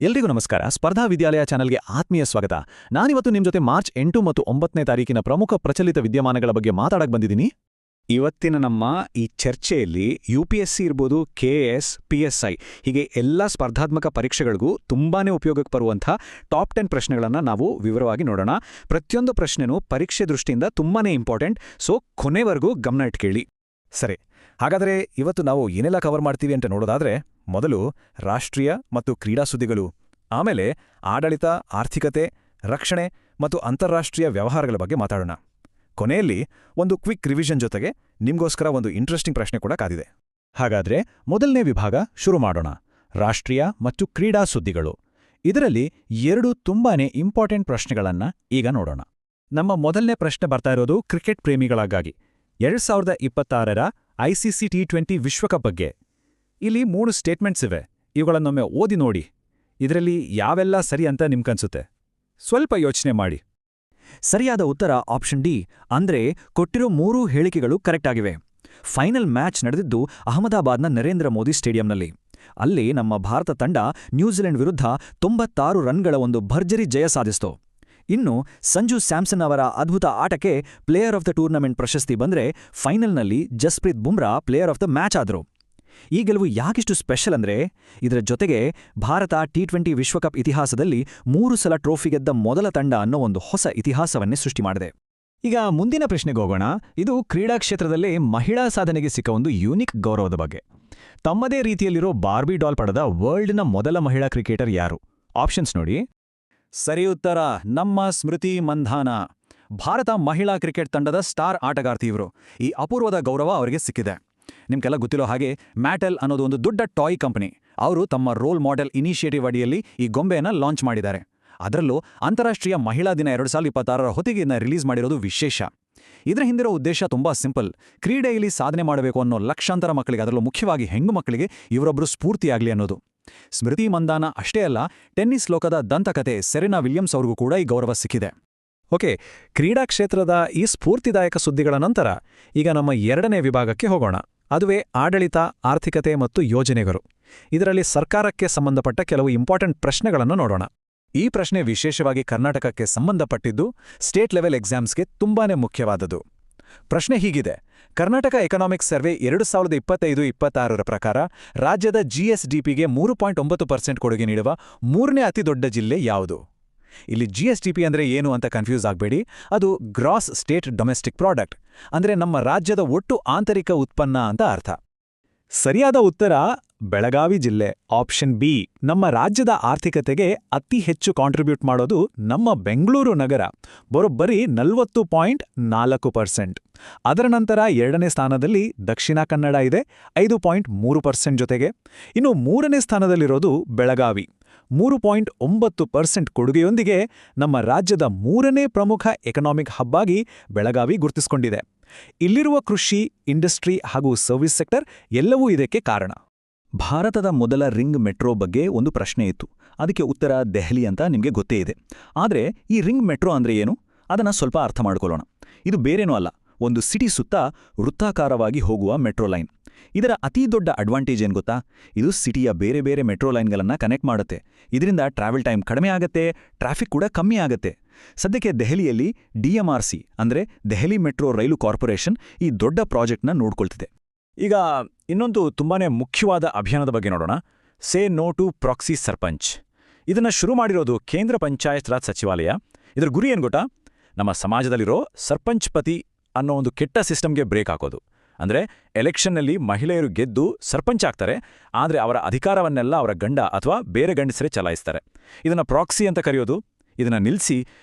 ಎಲ್ರಿಗೂ ನಮಸ್ಕಾರ. ಸ್ಪರ್ಧಾ ವಿದ್ಯಾಲಯ ಚಾನಲ್ಗೆ ಆತ್ಮೀಯ ಸ್ವಾಗತ. ನಾನಿವತ್ತು ನಿಮ್ಮ ಜೊತೆ ಮಾರ್ಚ್ 8 ಮತ್ತು 9ನೇ ತಾರೀಕಿನ ಪ್ರಮುಖ ಪ್ರಚಲಿತ ವಿದ್ಯಮಾನಗಳ ಬಗ್ಗೆ ಮಾತಾಡಕ್ ಬಂದಿದ್ದೀನಿ. ಇವತ್ತಿನ ನಮ್ಮ ಈ ಚರ್ಚೆಯಲ್ಲಿ UPSC ಇರ್ಬೋದು, KS, PSI ಹೀಗೆ ಎಲ್ಲ ಸ್ಪರ್ಧಾತ್ಮಕ ಪರೀಕ್ಷೆಗಳಿಗೂ ತುಂಬಾನೇ ಉಪಯೋಗಕ್ಕೆ ಬರುವಂಥ ಟಾಪ್ 10 ಪ್ರಶ್ನೆಗಳನ್ನು ನಾವು ವಿವರವಾಗಿ ನೋಡೋಣ. ಪ್ರತಿಯೊಂದು ಪ್ರಶ್ನೆನೂ ಪರೀಕ್ಷೆ ದೃಷ್ಟಿಯಿಂದ ತುಂಬಾನೇ ಇಂಪಾರ್ಟೆಂಟ್, ಸೊ ಕೊನೆವರೆಗೂ ಗಮನ ಇಟ್ಕೇಳಿ. ಸರಿ, ಹಾಗಾದರೆ ಇವತ್ತು ನಾವು ಏನೆಲ್ಲ ಕವರ್ ಮಾಡ್ತೀವಿ ಅಂತ ನೋಡೋದಾದ್ರೆ, ಮೊದಲು ರಾಷ್ಟ್ರೀಯ ಮತ್ತು ಕ್ರೀಡಾ ಸುದ್ದಿಗಳು, ಆಮೇಲೆ ಆಡಳಿತ, ಆರ್ಥಿಕತೆ, ರಕ್ಷಣೆ ಮತ್ತು ಅಂತಾರಾಷ್ಟ್ರೀಯ ವ್ಯವಹಾರಗಳ ಬಗ್ಗೆ ಮಾತಾಡೋಣ. ಕೊನೆಯಲ್ಲಿ ಒಂದು ಕ್ವಿಕ್ ರಿವಿಷನ್ ಜೊತೆಗೆ ನಿಮ್ಗೋಸ್ಕರ ಒಂದು ಇಂಟ್ರೆಸ್ಟಿಂಗ್ ಪ್ರಶ್ನೆ ಕೂಡ ಕಾದಿದೆ. ಹಾಗಾದ್ರೆ ಮೊದಲನೇ ವಿಭಾಗ ಶುರು ಮಾಡೋಣ. ರಾಷ್ಟ್ರೀಯ ಮತ್ತು ಕ್ರೀಡಾ ಸುದ್ದಿಗಳು. ಇದರಲ್ಲಿ ಎರಡು ತುಂಬಾನೇ ಇಂಪಾರ್ಟೆಂಟ್ ಪ್ರಶ್ನೆಗಳನ್ನ ಈಗ ನೋಡೋಣ. ನಮ್ಮ ಮೊದಲನೇ ಪ್ರಶ್ನೆ ಬರ್ತಾ ಇರೋದು ಕ್ರಿಕೆಟ್ ಪ್ರೇಮಿಗಳಿಗಾಗಿ. 2026ರ ICC T20 ವಿಶ್ವಕಪ್ ಬಗ್ಗೆ. ಇಲ್ಲಿ 3 ಸ್ಟೇಟ್ಮೆಂಟ್ಸ್ ಇವೆ. ಇವುಗಳನ್ನೊಮ್ಮೆ ಓದಿ ನೋಡಿ. ಇದರಲ್ಲಿ ಯಾವೆಲ್ಲ ಸರಿ ಅಂತ ನಿಮ್ಗನ್ಸುತ್ತೆ? ಸ್ವಲ್ಪ ಯೋಚನೆ ಮಾಡಿ. ಸರಿಯಾದ ಉತ್ತರ ಆಪ್ಷನ್ ಡಿ, ಅಂದ್ರೆ ಕೊಟ್ಟಿರೋ 3 ಹೇಳಿಕೆಗಳು ಕರೆಕ್ಟ್ ಆಗಿವೆ. ಫೈನಲ್ ಮ್ಯಾಚ್ ನಡೆದಿದ್ದು ಅಹಮದಾಬಾದ್ನ ನರೇಂದ್ರ ಮೋದಿ ಸ್ಟೇಡಿಯಂನಲ್ಲಿ. ಅಲ್ಲಿ ನಮ್ಮ ಭಾರತ ತಂಡ ನ್ಯೂಜಿಲೆಂಡ್ ವಿರುದ್ಧ 96 ರನ್ಗಳ ಒಂದು ಭರ್ಜರಿ ಜಯ ಸಾಧಿಸಿತು. ಇನ್ನು ಸಂಜು ಸ್ಯಾಮ್ಸನ್ ಅವರ ಅದ್ಭುತ ಆಟಕ್ಕೆ ಪ್ಲೇಯರ್ ಆಫ್ ದ ಟೂರ್ನಮೆಂಟ್ ಪ್ರಶಸ್ತಿ ಬಂದ್ರೆ, ಫೈನಲ್ನಲ್ಲಿ Jasprit Bumrah player of the match ಆದರು. ಈ ಗೆಲುವು ಯಾಕಿಷ್ಟು ಸ್ಪೆಷಲ್ ಅಂದ್ರೆ, ಇದರ ಜೊತೆಗೆ ಭಾರತ T20 ವಿಶ್ವಕಪ್ ಇತಿಹಾಸದಲ್ಲಿ 3 ಸಲ ಟ್ರೋಫಿ ಗೆದ್ದ ಮೊದಲ ತಂಡ ಅನ್ನೋ ಒಂದು ಹೊಸ ಇತಿಹಾಸವನ್ನೇ ಸೃಷ್ಟಿ ಮಾಡಿದೆ. ಈಗ ಮುಂದಿನ ಪ್ರಶ್ನೆಗೆ ಹೋಗೋಣ. ಇದು ಕ್ರೀಡಾ ಕ್ಷೇತ್ರದಲ್ಲಿ ಮಹಿಳಾ ಸಾಧನೆಗೆ ಸಿಕ್ಕ ಒಂದು ಯೂನಿಕ್ ಗೌರವದ ಬಗ್ಗೆ. ತಮ್ಮದೇ ರೀತಿಯಲ್ಲಿರೋ ಬಾರ್ಬಿ ಡಾಲ್ ಪಡೆದ ವರ್ಲ್ಡ್ನ ಮೊದಲ ಮಹಿಳಾ ಕ್ರಿಕೆಟರ್ ಯಾರು? ಆಪ್ಷನ್ಸ್ ನೋಡಿ. ಸರಿ ಉತ್ತರ, ನಮ್ಮ ಸ್ಮೃತಿ ಮಂಧಾನ. ಭಾರತ ಮಹಿಳಾ ಕ್ರಿಕೆಟ್ ತಂಡದ ಸ್ಟಾರ್ ಆಟಗಾರ್ತಿ ಇವರು. ಈ ಅಪೂರ್ವದ ಗೌರವ ಅವರಿಗೆ ಸಿಕ್ಕಿದೆ. ನಿಮ್ಗೆಲ್ಲ ಗೊತ್ತಿರೋ ಹಾಗೆ ಮ್ಯಾಟೆಲ್ ಅನ್ನೋದು ಒಂದು ದೊಡ್ಡ ಟಾಯ್ ಕಂಪನಿ. ಅವರು ತಮ್ಮ ರೋಲ್ ಮಾಡೆಲ್ ಇನಿಷಿಯೇಟಿವ್ ಅಡಿಯಲ್ಲಿ ಈ ಗೊಂಬೆಯನ್ನು ಲಾಂಚ್ ಮಾಡಿದ್ದಾರೆ. ಅದರಲ್ಲೂ ಅಂತಾರಾಷ್ಟ್ರೀಯ ಮಹಿಳಾ ದಿನ 2026ರ ಹೊತ್ತಿಗೆ ಇದನ್ನ ರಿಲೀಸ್ ಮಾಡಿರೋದು ವಿಶೇಷ. ಇದರ ಹಿಂದಿರೋ ಉದ್ದೇಶ ತುಂಬಾ ಸಿಂಪಲ್. ಕ್ರೀಡೆಯಲ್ಲಿ ಸಾಧನೆ ಮಾಡಬೇಕು ಅನ್ನೋ ಲಕ್ಷಾಂತರ ಮಕ್ಕಳಿಗೆ, ಅದರಲ್ಲೂ ಮುಖ್ಯವಾಗಿ ಹೆಣ್ಣು ಮಕ್ಕಳಿಗೆ ಇವರೊಬ್ಬರು ಸ್ಫೂರ್ತಿಯಾಗಲಿ ಅನ್ನೋದು. ಸ್ಮೃತಿ ಮಂದಾನ ಅಷ್ಟೇ ಅಲ್ಲ, ಟೆನ್ನಿಸ್ ಲೋಕದ ದಂತಕತೆ ಸೆರೆನಾ ವಿಲಿಯಮ್ಸ್ ಅವ್ರಿಗೂ ಕೂಡ ಈ ಗೌರವ ಸಿಕ್ಕಿದೆ. ಓಕೆ, ಕ್ರೀಡಾ ಕ್ಷೇತ್ರದ ಈ ಸ್ಫೂರ್ತಿದಾಯಕ ಸುದ್ದಿಗಳ ನಂತರ ಈಗ ನಮ್ಮ ಎರಡನೇ ವಿಭಾಗಕ್ಕೆ ಹೋಗೋಣ. ಅದುವೇ ಆಡಳಿತ, ಆರ್ಥಿಕತೆ ಮತ್ತು ಯೋಜನೆಗಳು. ಇದರಲ್ಲಿ ಸರ್ಕಾರಕ್ಕೆ ಸಂಬಂಧಪಟ್ಟ ಕೆಲವು ಇಂಪಾರ್ಟೆಂಟ್ ಪ್ರಶ್ನೆಗಳನ್ನು ನೋಡೋಣ. ಈ ಪ್ರಶ್ನೆ ವಿಶೇಷವಾಗಿ ಕರ್ನಾಟಕಕ್ಕೆ ಸಂಬಂಧಪಟ್ಟಿದ್ದು, ಸ್ಟೇಟ್ ಲೆವೆಲ್ ಎಕ್ಸಾಮ್ಸ್ಗೆ ತುಂಬಾನೇ ಮುಖ್ಯವಾದದ್ದು. ಪ್ರಶ್ನೆ ಹೀಗಿದೆ: ಕರ್ನಾಟಕ ಎಕನಾಮಿಕ್ ಸರ್ವೆ 2025-26ರ ಪ್ರಕಾರ ರಾಜ್ಯದ GSDPಗೆ 3.9% ಕೊಡುಗೆ ನೀಡುವ 3ನೇ ಅತಿ ದೊಡ್ಡ ಜಿಲ್ಲೆ ಯಾವುದು? ಇಲ್ಲಿ GSDP ಅಂದ್ರೆ ಏನು ಅಂತ ಕನ್ಫ್ಯೂಸ್ ಆಗಬೇಡಿ. ಅದು ಗ್ರಾಸ್ ಸ್ಟೇಟ್ ಡೊಮೆಸ್ಟಿಕ್ ಪ್ರಾಡಕ್ಟ್, ಅಂದ್ರೆ ನಮ್ಮ ರಾಜ್ಯದ ಒಟ್ಟು ಆಂತರಿಕ ಉತ್ಪನ್ನ ಅಂತ ಅರ್ಥ. ಸರಿಯಾದ ಉತ್ತರ ಬೆಳಗಾವಿ ಜಿಲ್ಲೆ, ಆಪ್ಷನ್ ಬಿ. ನಮ್ಮ ರಾಜ್ಯದ ಆರ್ಥಿಕತೆಗೆ ಅತಿ ಹೆಚ್ಚು ಕಾಂಟ್ರಿಬ್ಯೂಟ್ ಮಾಡೋದು ನಮ್ಮ ಬೆಂಗಳೂರು ನಗರ, ಬರೋಬ್ಬರಿ 40.4%. ಅದರ ನಂತರ ಎರಡನೇ ಸ್ಥಾನದಲ್ಲಿ ದಕ್ಷಿಣ ಕನ್ನಡ ಇದೆ, 5.3% ಜೊತೆಗೆ. ಇನ್ನು ಮೂರನೇ ಸ್ಥಾನದಲ್ಲಿರೋದು ಬೆಳಗಾವಿ, 3.9% ಕೊಡುಗೆಯೊಂದಿಗೆ ನಮ್ಮ ರಾಜ್ಯದ 3ನೇ ಪ್ರಮುಖ ಎಕನಾಮಿಕ್ ಹಬ್ ಆಗಿ ಬೆಳಗಾವಿ ಗುರುತಿಸಿಕೊಂಡಿದೆ. ಇಲ್ಲಿರುವ ಕೃಷಿ, ಇಂಡಸ್ಟ್ರಿ ಹಾಗೂ ಸರ್ವಿಸ್ ಸೆಕ್ಟರ್ ಎಲ್ಲವೂ ಇದಕ್ಕೆ ಕಾರಣ. ಭಾರತದ ಮೊದಲ ರಿಂಗ್ ಮೆಟ್ರೋ ಬಗ್ಗೆ ಒಂದು ಪ್ರಶ್ನೆ ಇತ್ತು. ಅದಕ್ಕೆ ಉತ್ತರ ದೆಹಲಿ ಅಂತ ನಿಮಗೆ ಗೊತ್ತೇ ಇದೆ. ಆದರೆ ಈ ರಿಂಗ್ ಮೆಟ್ರೋ ಅಂದ್ರೆ ಏನು? ಅದನ್ನು ಸ್ವಲ್ಪ ಅರ್ಥ ಮಾಡ್ಕೊಳ್ಳೋಣ. ಇದು ಬೇರೇನೂ ಅಲ್ಲ, ಒಂದು ಸಿಟಿ ಸುತ್ತ ವೃತ್ತಾಕಾರವಾಗಿ ಹೋಗುವ ಮೆಟ್ರೋ ಲೈನ್. ಇದರ ಅತೀ ದೊಡ್ಡ ಅಡ್ವಾಂಟೇಜ್ ಏನು ಗೊತ್ತಾ? ಇದು ಸಿಟಿಯ ಬೇರೆ ಬೇರೆ ಮೆಟ್ರೋ ಲೈನ್ಗಳನ್ನು ಕನೆಕ್ಟ್ ಮಾಡುತ್ತೆ. ಇದರಿಂದ ಟ್ರಾವೆಲ್ ಟೈಮ್ ಕಡಿಮೆ ಆಗುತ್ತೆ, ಟ್ರಾಫಿಕ್ ಕೂಡ ಕಮ್ಮಿ ಆಗುತ್ತೆ. ಸದ್ಯಕ್ಕೆ ದೆಹಲಿಯಲ್ಲಿ DMRC ಅಂದರೆ ದೆಹಲಿ ಮೆಟ್ರೋ ರೈಲು ಕಾರ್ಪೊರೇಷನ್ ಈ ದೊಡ್ಡ ಪ್ರಾಜೆಕ್ಟ್ನ ನೋಡ್ಕೊಳ್ತಿದೆ. ಈಗ ಇನ್ನೊಂದು ತುಂಬಾನೇ ಮುಖ್ಯವಾದ ಅಭಿಯಾನದ ಬಗ್ಗೆ ನೋಡೋಣ. Say no to proxy sarpanch. ಇದನ್ನು ಶುರು ಮಾಡಿರೋದು ಕೇಂದ್ರ ಪಂಚಾಯತ್ ರಾಜ್ ಸಚಿವಾಲಯ. ಇದರ ಗುರಿ ಏನು ಗೊತ್ತಾ? ನಮ್ಮ ಸಮಾಜದಲ್ಲಿರೋ ಸರ್ಪಂಚ್ ಪತಿ ಅನ್ನೋ ಒಂದು ಕೆಟ್ಟ ಸಿಸ್ಟಮ್ಗೆ ಬ್ರೇಕ್ ಹಾಕೋದು. ಅಂದರೆ ಎಲೆಕ್ಷನ್ನಲ್ಲಿ ಮಹಿಳೆಯರು ಗೆದ್ದು ಸರ್ಪಂಚ್ ಆಗ್ತಾರೆ, ಆದರೆ ಅವರ ಅಧಿಕಾರವನ್ನೆಲ್ಲ ಅವರ ಗಂಡ ಅಥವಾ ಬೇರೆ ಗಂಡಸರೇ ಚಲಾಯಿಸ್ತಾರೆ. ಇದನ್ನು ಪ್ರಾಕ್ಸಿ ಅಂತ ಕರೆಯೋದು. ಇದನ್ನು ನಿಲ್ಲಿಸಿ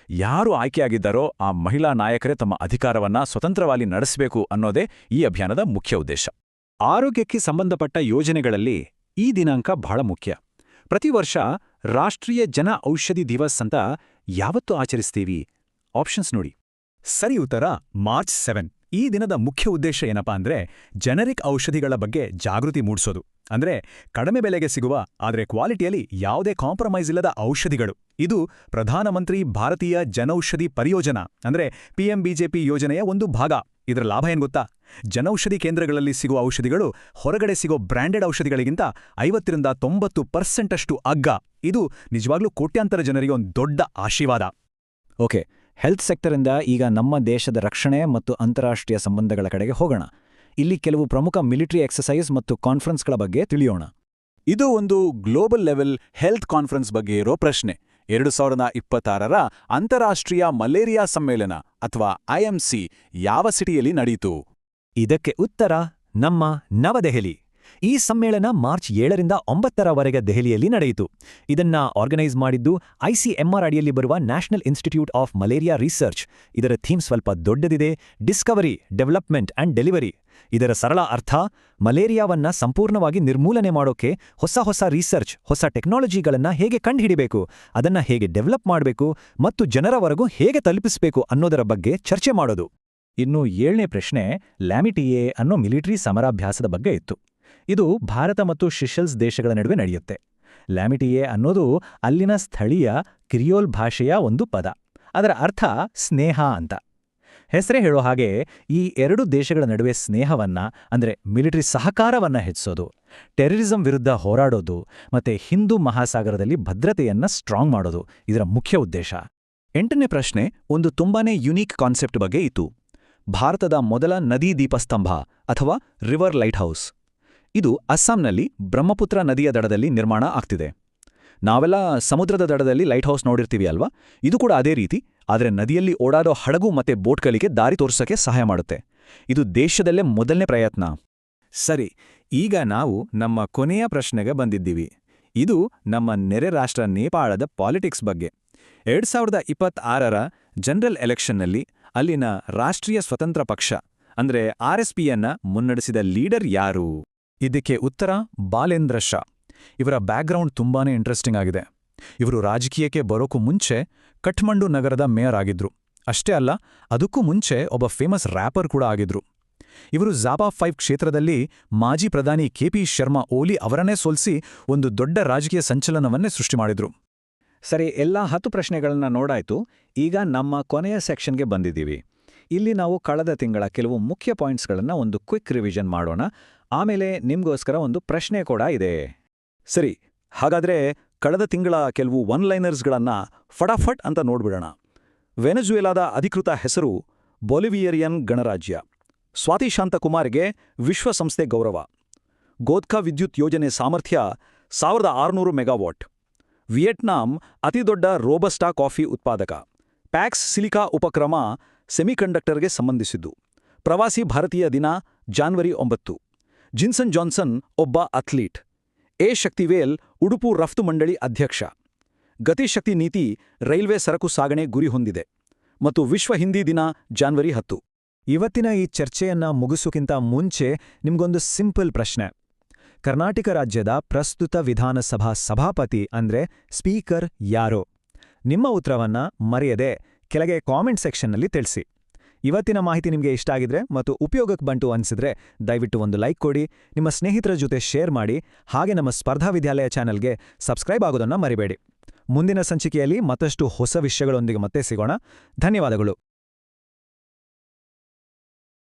ಯಾರು ಆಯ್ಕೆಯಾಗಿದ್ದಾರೋ ಆ ಮಹಿಳಾ ನಾಯಕರೇ ತಮ್ಮ ಅಧಿಕಾರವನ್ನ ಸ್ವತಂತ್ರವಾಗಿ ನಡೆಸಬೇಕು ಅನ್ನೋದೇ ಈ ಅಭಿಯಾನದ ಮುಖ್ಯ ಉದ್ದೇಶ. ಆರೋಗ್ಯಕ್ಕೆ ಸಂಬಂಧಪಟ್ಟ ಯೋಜನೆಗಳಲ್ಲಿ ಈ ದಿನಾಂಕ ಬಹಳ ಮುಖ್ಯ. ಪ್ರತಿ ವರ್ಷ ರಾಷ್ಟ್ರೀಯ ಜನ ಔಷಧಿ ದಿವಸ್ ಅಂತ ಯಾವತ್ತು ಆಚರಿಸ್ತೀವಿ? ಆಪ್ಷನ್ಸ್ ನೋಡಿ. ಸರಿ ಉತ್ತರ ಮಾರ್ಚ್ 7. ಈ ದಿನದ ಮುಖ್ಯ ಉದ್ದೇಶ ಏನಪ್ಪಾ ಅಂದ್ರೆ ಜೆನರಿಕ್ ಔಷಧಿಗಳ ಬಗ್ಗೆ ಜಾಗೃತಿ ಮೂಡಿಸೋದು. ಅಂದ್ರೆ ಕಡಿಮೆ ಬೆಲೆಗೆ ಸಿಗುವ ಆದರೆ ಕ್ವಾಲಿಟಿಯಲ್ಲಿ ಯಾವುದೇ ಕಾಂಪ್ರಮೈಸ್ ಇಲ್ಲದ ಔಷಧಿಗಳು. ಇದು ಪ್ರಧಾನಮಂತ್ರಿ ಭಾರತೀಯ ಜನೌಷಧಿ ಪರಿಯೋಜನಾ ಅಂದ್ರೆ PMBJP ಯೋಜನೆಯ ಒಂದು ಭಾಗ. ಇದರ ಲಾಭ ಏನ್ ಗೊತ್ತಾ? ಜನೌಷಧಿ ಕೇಂದ್ರಗಳಲ್ಲಿ ಸಿಗುವ ಔಷಧಿಗಳು ಹೊರಗಡೆ ಸಿಗೋ ಬ್ರ್ಯಾಂಡೆಡ್ ಔಷಧಿಗಳಿಗಿಂತ 50ರಿಂದ 90% ಅಗ್ಗ. ಇದು ನಿಜವಾಗ್ಲೂ ಕೋಟ್ಯಾಂತರ ಜನರಿಗೆ ಒಂದು ದೊಡ್ಡ ಆಶೀರ್ವಾದ. ಓಕೆ, ಹೆಲ್ತ್ ಸೆಕ್ಟರಿಂದ ಈಗ ನಮ್ಮ ದೇಶದ ರಕ್ಷಣೆ ಮತ್ತು ಅಂತಾರಾಷ್ಟ್ರೀಯ ಸಂಬಂಧಗಳ ಕಡೆಗೆ ಹೋಗೋಣ. ಇಲ್ಲಿ ಕೆಲವು ಪ್ರಮುಖ ಮಿಲಿಟರಿ ಎಕ್ಸಸೈಸ್ ಮತ್ತು ಕಾನ್ಫರೆನ್ಸ್ಗಳ ಬಗ್ಗೆ ತಿಳಿಯೋಣ. ಇದು ಒಂದು ಗ್ಲೋಬಲ್ ಲೆವೆಲ್ ಹೆಲ್ತ್ ಕಾನ್ಫರೆನ್ಸ್ ಬಗ್ಗೆ ಇರೋ ಪ್ರಶ್ನೆ. 2026ರ ಅಂತಾರಾಷ್ಟ್ರೀಯ ಮಲೇರಿಯಾ ಸಮ್ಮೇಳನ ಅಥವಾ IMC ಯಾವ ಸಿಟಿಯಲ್ಲಿ ನಡೆಯಿತು? ಇದಕ್ಕೆ ಉತ್ತರ ನಮ್ಮ ನವದೆಹಲಿ. ಈ ಸಮ್ಮೇಳನ ಮಾರ್ಚ್ 7ರಿಂದ 9ರವರೆಗೆ ದೆಹಲಿಯಲ್ಲಿ ನಡೆಯಿತು. ಇದನ್ನ ಆರ್ಗನೈಸ್ ಮಾಡಿದ್ದು ICMR ಅಡಿಯಲ್ಲಿ ಬರುವ national institute of malaria research. ಇದರ ಥೀಮ್ ಸ್ವಲ್ಪ ದೊಡ್ಡದಿದೆ: ಡಿಸ್ಕವರಿ, ಡೆವಲಪ್ಮೆಂಟ್ ಅಂಡ್ ಡೆಲಿವರಿ. ಇದರ ಸರಳ ಅರ್ಥ, ಮಲೇರಿಯಾವನ್ನ ಸಂಪೂರ್ಣವಾಗಿ ನಿರ್ಮೂಲನೆ ಮಾಡೋಕೆ ಹೊಸ ರಿಸರ್ಚ್, ಹೊಸ ಟೆಕ್ನಾಲಜಿಗಳನ್ನ ಹೇಗೆ ಕಂಡುಹಿಡಿಬೇಕು, ಅದನ್ನ ಹೇಗೆ ಡೆವಲಪ್ ಮಾಡಬೇಕು ಮತ್ತು ಜನರವರೆಗೂ ಹೇಗೆ ತಲುಪಿಸಬೇಕು ಅನ್ನೋದರ ಬಗ್ಗೆ ಚರ್ಚೆ ಮಾಡೋದು. ಇನ್ನು 7ನೇ ಪ್ರಶ್ನೆ ಲ್ಯಾಮಿಟಿಯೇ ಅನ್ನೋ ಮಿಲಿಟರಿ ಸಮರಾಭ್ಯಾಸದ ಬಗ್ಗೆ ಇತ್ತು. ಇದು ಭಾರತ ಮತ್ತು ಸಿಷೆಲ್ಸ್ ದೇಶಗಳ ನಡುವೆ ನಡೆಯುತ್ತೆ. ಲ್ಯಾಮಿಟಿಯೇ ಅನ್ನೋದು ಅಲ್ಲಿನ ಸ್ಥಳೀಯ ಕ್ರಿಯೋಲ್ ಭಾಷೆಯ ಒಂದು ಪದ. ಅದರ ಅರ್ಥ ಸ್ನೇಹ ಅಂತ. ಹೆಸರೇ ಹೇಳೋ ಹಾಗೆ ಈ 2 ದೇಶಗಳ ನಡುವೆ ಸ್ನೇಹವನ್ನ ಅಂದ್ರೆ ಮಿಲಿಟರಿ ಸಹಕಾರವನ್ನ ಹೆಚ್ಚಿಸೋದು, ಟೆರರಿಸಂ ವಿರುದ್ಧ ಹೋರಾಡೋದು ಮತ್ತೆ ಹಿಂದೂ ಮಹಾಸಾಗರದಲ್ಲಿ ಭದ್ರತೆಯನ್ನ ಸ್ಟ್ರಾಂಗ್ ಮಾಡೋದು ಇದರ ಮುಖ್ಯ ಉದ್ದೇಶ. 8ನೇ ಪ್ರಶ್ನೆ ಒಂದು ತುಂಬಾನೇ ಯುನೀಕ್ ಕಾನ್ಸೆಪ್ಟ್ ಬಗ್ಗೆ ಇತ್ತು: ಭಾರತದ ಮೊದಲ ನದೀ ದೀಪಸ್ತಂಭ ಅಥವಾ ರಿವರ್ ಲೈಟ್ ಹೌಸ್. ಇದು ಅಸ್ಸಾಂನಲ್ಲಿ ಬ್ರಹ್ಮಪುತ್ರ ನದಿಯ ದಡದಲ್ಲಿ ನಿರ್ಮಾಣ ಆಗ್ತಿದೆ. ನಾವೆಲ್ಲ ಸಮುದ್ರದ ದಡದಲ್ಲಿ ಲೈಟ್ ಹೌಸ್ ನೋಡಿರ್ತೀವಿ ಅಲ್ವಾ? ಇದು ಕೂಡ ಅದೇ ರೀತಿ, ಆದರೆ ನದಿಯಲ್ಲಿ ಓಡಾಡೋ ಹಡಗು ಮತ್ತೆ ಬೋಟ್ಗಳಿಗೆ ದಾರಿ ತೋರಿಸೋಕೆ ಸಹಾಯ ಮಾಡುತ್ತೆ. ಇದು ದೇಶದಲ್ಲೇ ಮೊದಲನೇ ಪ್ರಯತ್ನ. ಸರಿ, ಈಗ ನಾವು ನಮ್ಮ ಕೊನೆಯ ಪ್ರಶ್ನೆಗೆ ಬಂದಿದ್ದೀವಿ. ಇದು ನಮ್ಮ ನೆರೆ ರಾಷ್ಟ್ರ ನೇಪಾಳದ ಪಾಲಿಟಿಕ್ಸ್ ಬಗ್ಗೆ. 2026ರ ಜನರಲ್ ಎಲೆಕ್ಷನ್ನಲ್ಲಿ ಅಲ್ಲಿನ ರಾಷ್ಟ್ರೀಯ ಸ್ವತಂತ್ರ ಪಕ್ಷ ಅಂದ್ರೆ RSPಯನ್ನ ಮುನ್ನಡೆಸಿದ ಲೀಡರ್ ಯಾರು? ಇದಕ್ಕೆ ಉತ್ತರ ಬಾಲೇಂದ್ರ ಶಾ. ಇವರ ಬ್ಯಾಕ್ಗ್ರೌಂಡ್ ತುಂಬಾನೇ ಇಂಟ್ರೆಸ್ಟಿಂಗ್ ಆಗಿದೆ. ಇವರು ರಾಜಕೀಯಕ್ಕೆ ಬರೋಕ್ಕೂ ಮುಂಚೆ ಕಠ್ಮಂಡು ನಗರದ ಮೇಯರ್ ಆಗಿದ್ರು. ಅಷ್ಟೇ ಅಲ್ಲ, ಅದಕ್ಕೂ ಮುಂಚೆ ಒಬ್ಬ ಫೇಮಸ್ ರ್ಯಾಪರ್ ಕೂಡ ಆಗಿದ್ರು. ಇವರು ಝಾಪಾ 5 ಕ್ಷೇತ್ರದಲ್ಲಿ ಮಾಜಿ ಪ್ರಧಾನಿ KP ಶರ್ಮಾ ಓಲಿ ಅವರನ್ನೇ ಸೋಲಿಸಿ ಒಂದು ದೊಡ್ಡ ರಾಜಕೀಯ ಸಂಚಲನವನ್ನೇ ಸೃಷ್ಟಿ ಮಾಡಿದ್ರು. ಸರಿ, ಎಲ್ಲ 10 ಪ್ರಶ್ನೆಗಳನ್ನ ನೋಡಾಯ್ತು. ಈಗ ನಮ್ಮ ಕೊನೆಯ ಸೆಕ್ಷನ್ಗೆ ಬಂದಿದ್ದೀವಿ. ಇಲ್ಲಿ ನಾವು ಕಳೆದ ತಿಂಗಳ ಕೆಲವು ಮುಖ್ಯ ಪಾಯಿಂಟ್ಸ್ಗಳನ್ನ ಒಂದು ಕ್ವಿಕ್ ರಿವಿಷನ್ ಮಾಡೋಣ. ಆಮೇಲೆ ನಿಮ್ಗೋಸ್ಕರ ಒಂದು ಪ್ರಶ್ನೆ ಕೂಡ ಇದೆ. ಸರಿ, ಹಾಗಾದ್ರೆ ಕಳೆದ ತಿಂಗಳ ಕೆಲವು ಒನ್ ಲೈನರ್ಸ್ಗಳನ್ನ ಫಟಾಫಟ್ ಅಂತ ನೋಡ್ಬಿಡೋಣ. ವೆನೆಜುವೆಲಾದ ಅಧಿಕೃತ ಹೆಸರು ಬೊಲಿವಿಯರಿಯನ್ ಗಣರಾಜ್ಯ. ಸ್ವಾತಿ ಶಾಂತಕುಮಾರ್ಗೆ ವಿಶ್ವಸಂಸ್ಥೆ ಗೌರವ. ಗೋದ್ಖಾ ವಿದ್ಯುತ್ ಯೋಜನೆ ಸಾಮರ್ಥ್ಯ 1600 ಮೆಗಾವಾಟ್. ವಿಯೆಟ್ನಾಂ ಅತಿದೊಡ್ಡ ರೋಬಸ್ಟಾ ಕಾಫಿ ಉತ್ಪಾದಕ. ಪ್ಯಾಕ್ಸ್ ಸಿಲಿಕಾ ಉಪಕ್ರಮ ಸೆಮಿಕಂಡಕ್ಟರ್ಗೆ ಸಂಬಂಧಿಸಿದ್ದು. ಪ್ರವಾಸಿ ಭಾರತೀಯ ದಿನ ಜಾನ್ವರಿ 9. ಜಿನ್ಸನ್ ಜಾನ್ಸನ್ ಒಬ್ಬ ಅಥ್ಲೀಟ್. ಶಕ್ತಿವೇಲ್ ಉಡುಪು ರಫ್ತು ಮಂಡಳಿ ಅಧ್ಯಕ್ಷ. ಗತಿಶಕ್ತಿ ನೀತಿ ರೈಲ್ವೆ ಸರಕು ಸಾಗಣೆ ಗುರಿ ಹೊಂದಿದೆ. ಮತ್ತು ವಿಶ್ವ ಹಿಂದಿ ದಿನ ಜಾನ್ವರಿ 10. ಇವತ್ತಿನ ಈ ಚರ್ಚೆಯನ್ನ ಮುಗಿಸೋಕ್ಕಿಂತ ಮುಂಚೆ ನಿಮ್ಗೊಂದು ಸಿಂಪಲ್ ಪ್ರಶ್ನೆ. ಕರ್ನಾಟಕ ರಾಜ್ಯದ ಪ್ರಸ್ತುತ ವಿಧಾನಸಭಾ ಸಭಾಪತಿ ಅಂದ್ರೆ ಸ್ಪೀಕರ್ ಯಾರು? ನಿಮ್ಮ ಉತ್ತರವನ್ನ ಮರೆಯದೆ ಕೆಳಗೆ ಕಾಮೆಂಟ್ ಸೆಕ್ಷನ್ನಲ್ಲಿ ತಿಳಿಸಿ. ಇವತ್ತಿನ ಮಾಹಿತಿ ನಿಮಗೆ ಇಷ್ಟ ಆಗಿದ್ರೆ ಮತ್ತು ಉಪಯೋಗಕ್ಕೆ ಬಂತು ಅನಿಸಿದ್ರೆ ದಯವಿಟ್ಟು ಒಂದು ಲೈಕ್ ಕೊಡಿ, ನಿಮ್ಮ ಸ್ನೇಹಿತರ ಜೊತೆ ಶೇರ್ ಮಾಡಿ, ಹಾಗೆ ನಮ್ಮ ಸ್ಪರ್ಧಾ ವಿದ್ಯಾಲಯ ಚಾನೆಲ್ಗೆ ಸಬ್ಸ್ಕ್ರೈಬ್ ಆಗೋದನ್ನ ಮರಿಬೇಡಿ. ಮುಂದಿನ ಸಂಚಿಕೆಯಲ್ಲಿ ಮತ್ತಷ್ಟು ಹೊಸ ವಿಷಯಗಳೊಂದಿಗೆ ಮತ್ತೆ ಸಿಗೋಣ. ಧನ್ಯವಾದಗಳು.